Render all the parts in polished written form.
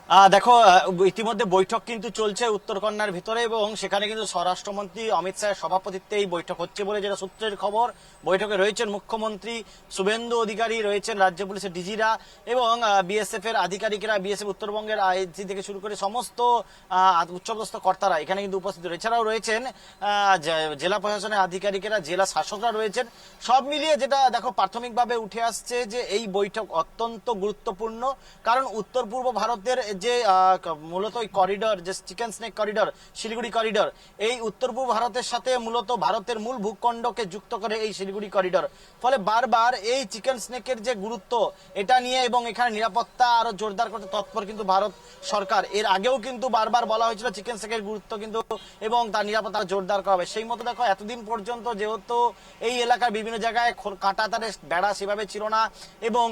দেখো, ইতিমধ্যে বৈঠক কিন্তু চলছে উত্তরকন্যার ভিতরে এবং সেখানে কিন্তু স্বরাষ্ট্রমন্ত্রী অমিত শাহের সভাপতিত্বে এই বৈঠক হচ্ছে বলে যেটা সূত্রের খবর। বৈঠকে রয়েছেন মুখ্যমন্ত্রী শুভেন্দু অধিকারী, রয়েছেন রাজ্য পুলিশের ডিজিরা এবং বিএসএফ এর আধিকারিকেরা, বিএসএফ উত্তরবঙ্গের আইজি থেকে শুরু করে সমস্ত উচ্চপদস্থ কর্তারা এখানে কিন্তু উপস্থিত রয়েছে। এছাড়াও রয়েছেন জেলা প্রশাসনের আধিকারিকেরা, জেলা শাসকরা রয়েছেন। সব মিলিয়ে যেটা দেখো প্রাথমিকভাবে উঠে আসছে যে এই বৈঠক অত্যন্ত গুরুত্বপূর্ণ, কারণ উত্তর পূর্ব ভারতের যে মূলত ওই করিডর, যে chicken snake corridor, Siliguri corridor, এই উত্তর পূর্ব ভারতের সাথে মূলত ভারতের মূল ভূখণ্ডকে যুক্ত করে এই শিলিগুড়ি করিডর। ফলে বারবার এই চিকেন স্নেকের যে গুরুত্ব এটা নিয়ে এবং এখানে নিরাপত্তা আরো জোরদার করতে তৎপর কিন্তু ভারত সরকার। এর আগেও কিন্তু বারবার বলা হয়েছিল চিকেন স্নেকের গুরুত্ব কিন্তু এবং তার নিরাপত্তা জোরদার করা হবে। সেই মতো দেখো এতদিন পর্যন্ত যেহেতু এই এলাকার বিভিন্ন জায়গায় কাঁটাতারের বেড়া সেভাবে ছিল না এবং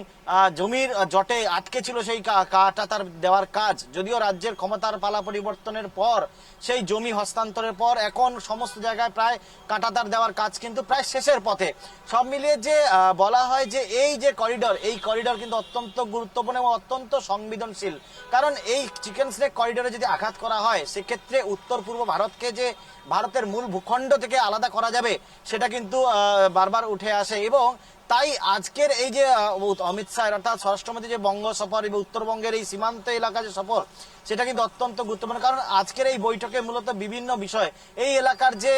জমির জটে আটকে ছিল সেই কাঁটাতার দেওয়ার কাজ, যদিও রাজ্যের ক্ষমতার পালা পরিবর্তনের পর সেই জমি হস্তান্তরের পর এখন সমস্ত জায়গায় প্রায় কাঁটাতার দেওয়ার কাজ কিন্তু প্রায় শেষের পথে। সব মিলিয়ে যে বলা হয় যে এই যে করিডর, এই করিডর কিন্তু অত্যন্ত গুরুত্বপূর্ণ এবং অত্যন্ত সংবেদনশীল, কারণ এই চিকেন স্নেক করিডরে যদি আঘাত করা হয় সেক্ষেত্রে উত্তর পূর্ব ভারতকে যে ভারতের মূল ভূখণ্ড থেকে আলাদা করা যাবে সেটা কিন্তু বারবার উঠে আসে। এবং তাই আজকের এই যে অমিত শাহ অর্থাৎ স্বরাষ্ট্রমন্ত্রী যে বঙ্গ সফর এবং উত্তরবঙ্গের এই সীমান্ত এলাকা যে সফর, সেটা কিন্তু অত্যন্ত গুরুত্বপূর্ণ, কারণ আজকের এই বৈঠকে মূলত বিভিন্ন বিষয়, এই এলাকার যে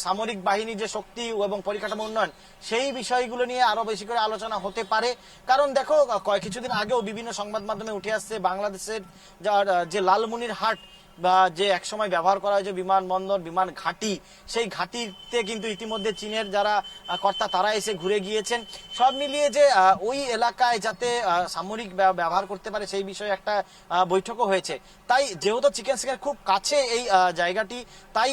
সামরিক বাহিনী যে শক্তি এবং পরিকাঠামো উন্নয়ন, সেই বিষয়গুলো নিয়ে আরো বেশি করে আলোচনা হতে পারে। কারণ দেখো কিছুদিন আগেও বিভিন্ন সংবাদ মাধ্যমে উঠে আসছে বাংলাদেশের যে লালমনিরহাট বা যে একসময় ব্যবহার করা হয়েছে বিমানবন্দর, বিমান ঘাঁটি, সেই ঘাঁটিতে কিন্তু ইতিমধ্যে চীনের যারা কর্তা তারা এসে ঘুরে গিয়েছেন। সব মিলিয়ে যে ওই এলাকায় যাতে সামরিক ব্যবহার করতে পারে সেই বিষয়ে একটা বৈঠকও হয়েছে। তাই যেহেতু চিকেন স্নেক খুব কাছে এই জায়গাটি, তাই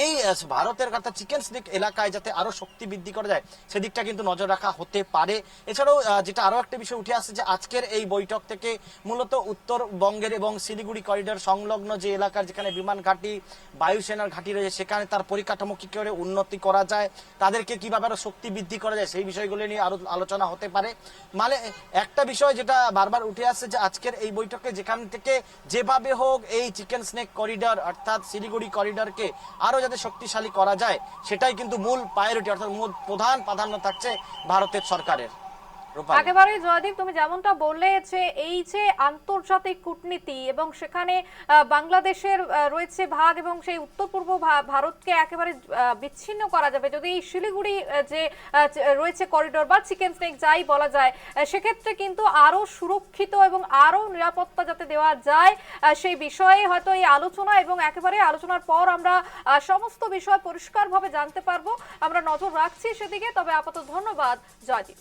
এই ভারতের কথা চিকেন স্নেক এলাকায় যাতে আরো শক্তি বৃদ্ধি করা যায় সেদিকটা কিন্তু নজর রাখা হতে পারে। এছাড়াও যেটা আরো একটা বিষয় উঠে আসছে যে আজকের এই বৈঠক থেকে মূলত উত্তরবঙ্গের এবং শিলিগুড়ি করিডর সংলগ্ন যে এলাকার যেখানে বিমান ঘাঁটি, বায়ুসেনার ঘাঁটি রয়েছে, সেখানে তার পরিকাঠামো কি করে উন্নতি করা যায়, তাদেরকে কিভাবে আরো শক্তি বৃদ্ধি করা যায় সেই বিষয়গুলো নিয়ে আরো আলোচনা হতে পারে। মানে একটা বিষয় যেটা বারবার উঠে আসছে যে আজকের এই বৈঠকে যেখান থেকে যেভাবে হোক এই চিকেন স্নেক করিডর অর্থাৎ শিলিগুড়ি করিডরকে আরো যাতে শক্তিশালী করা যায় সেটাই কিন্তু মূল প্রায়োরিটি অর্থাৎ মূল প্রধান প্রাধান্য থাকছে ভারতের সরকারের। একেবারে জয়দীপ, তুমি যেমনটা বললে যে এই যে আন্তর্জাতিক কূটনীতি এবং সেখানে বাংলাদেশের রয়েছে ভাগ এবং সেই উত্তর পূর্ব ভারতকে একেবারে বিচ্ছিন্ন করা যাবে যদি এই শিলিগুড়ি যে রয়েছে করিডোর বা চিকেন স্নেক যাই বলা যায়, সেক্ষেত্রে কিন্তু আরো সুরক্ষিত এবং আরো নিরাপত্তা যাতে দেওয়া যায় সেই বিষয়ে হয়তো এই আলোচনা এবং একেবারে আলোচনার পর আমরা সমস্ত বিষয় পরিষ্কারভাবে জানতে পারবো। আমরা নজর রাখছি সেদিকে। তবে আপাতত ধন্যবাদ জয়দীপ।